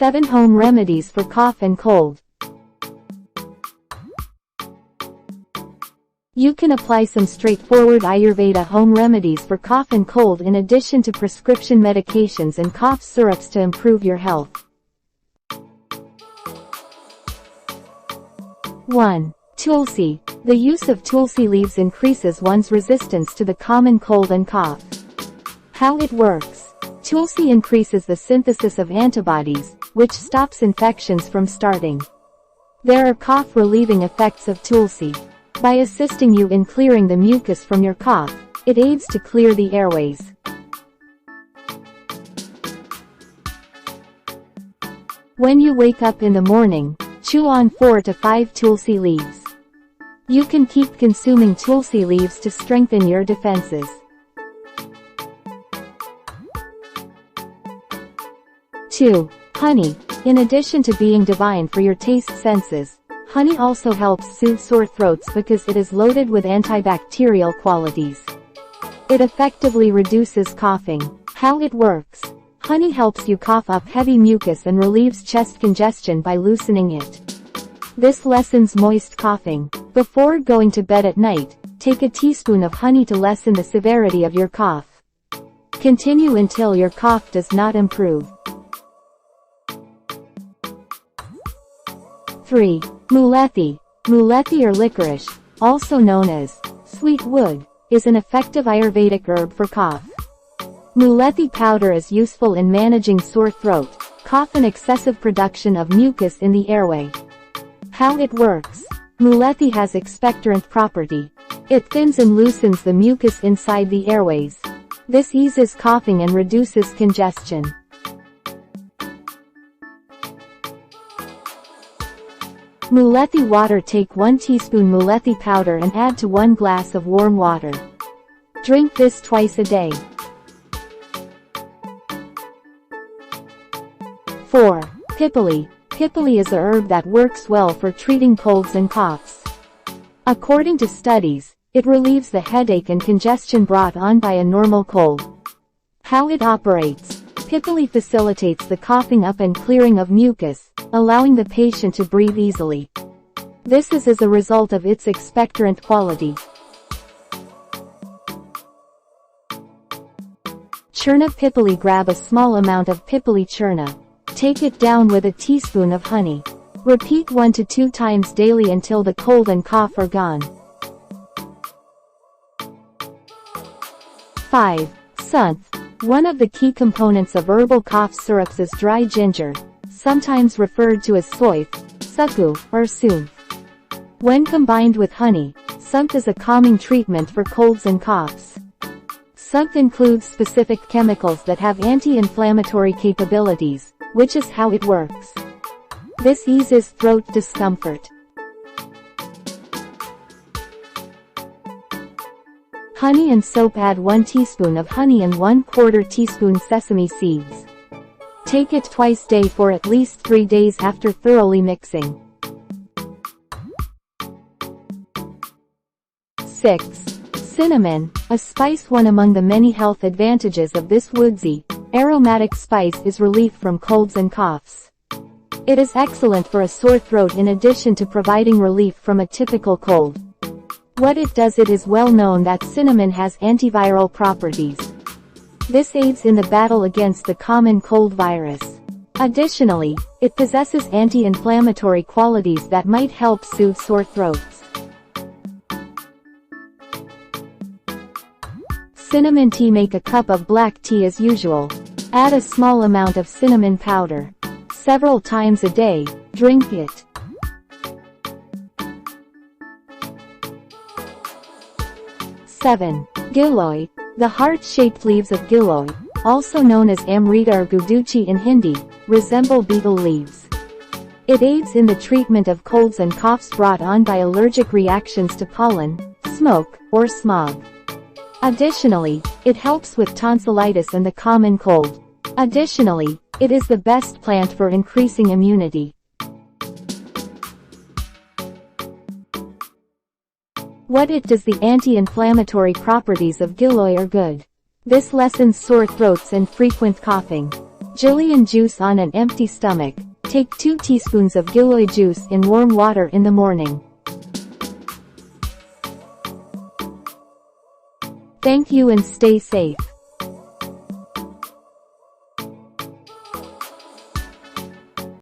7 Home remedies for cough and cold. You can apply some straightforward Ayurveda home remedies for cough and cold in addition to prescription medications and cough syrups to improve your health. 1. Tulsi. The use of Tulsi leaves increases one's resistance to the common cold and cough. How it works. Tulsi increases the synthesis of antibodies, which stops infections from starting. There are cough-relieving effects of Tulsi. By assisting you in clearing the mucus from your cough, it aids to clear the airways. When you wake up in the morning, chew on 4 to 5 Tulsi leaves. You can keep consuming Tulsi leaves to strengthen your defenses. 2. Honey. In addition to being divine for your taste senses, honey also helps soothe sore throats because it is loaded with antibacterial qualities. It effectively reduces coughing. How it works. Honey helps you cough up heavy mucus and relieves chest congestion by loosening it. This lessens moist coughing. Before going to bed at night, take a teaspoon of honey to lessen the severity of your cough. Continue until your cough does not improve. 3. Mulethi. Mulethi or licorice, also known as sweet wood, is an effective Ayurvedic herb for cough. Mulethi powder is useful in managing sore throat, cough and excessive production of mucus in the airway. How it works. Mulethi has expectorant property. It thins and loosens the mucus inside the airways. This eases coughing and reduces congestion. Mulethi water. Take 1 teaspoon mulethi powder and add to 1 glass of warm water. Drink this twice a day. 4. Pipali. Pipali is a herb that works well for treating colds and coughs. According to studies, it relieves the headache and congestion brought on by a normal cold. How it operates. Pipali facilitates the coughing up and clearing of mucus, allowing the patient to breathe easily. This is as a result of its expectorant quality. Churna Pipali. Grab a small amount of Pipali churna. Take it down with a teaspoon of honey. Repeat 1 to 2 times daily until the cold and cough are gone. 5. Soothe. One of the key components of herbal cough syrups is dry ginger, sometimes referred to as soothe, suku, or soothe. When combined with honey, soothe is a calming treatment for colds and coughs. Soothe includes specific chemicals that have anti-inflammatory capabilities, which is how it works. This eases throat discomfort. Honey and soap. Add 1 teaspoon of honey and 1/4 teaspoon sesame seeds. Take it twice a day for at least 3 days after thoroughly mixing. 6. Cinnamon, a spice. One among the many health advantages of this woodsy, aromatic spice is relief from colds and coughs. It is excellent for a sore throat in addition to providing relief from a typical cold. What it does. It is well known that cinnamon has antiviral properties. This aids in the battle against the common cold virus. Additionally, it possesses anti-inflammatory qualities that might help soothe sore throats. Cinnamon tea. Make a cup of black tea as usual. Add a small amount of cinnamon powder. Several times a day, drink it. 7. Giloy. The heart-shaped leaves of giloy, also known as amrita or guduchi in Hindi, resemble betel leaves. It aids in the treatment of colds and coughs brought on by allergic reactions to pollen, smoke, or smog. Additionally, it helps with tonsillitis and the common cold. Additionally, it is the best plant for increasing immunity. What it does. The anti-inflammatory properties of giloy are good. This lessens sore throats and frequent coughing. Gillian juice on an empty stomach. Take 2 teaspoons of giloy juice in warm water in the morning. Thank you and stay safe.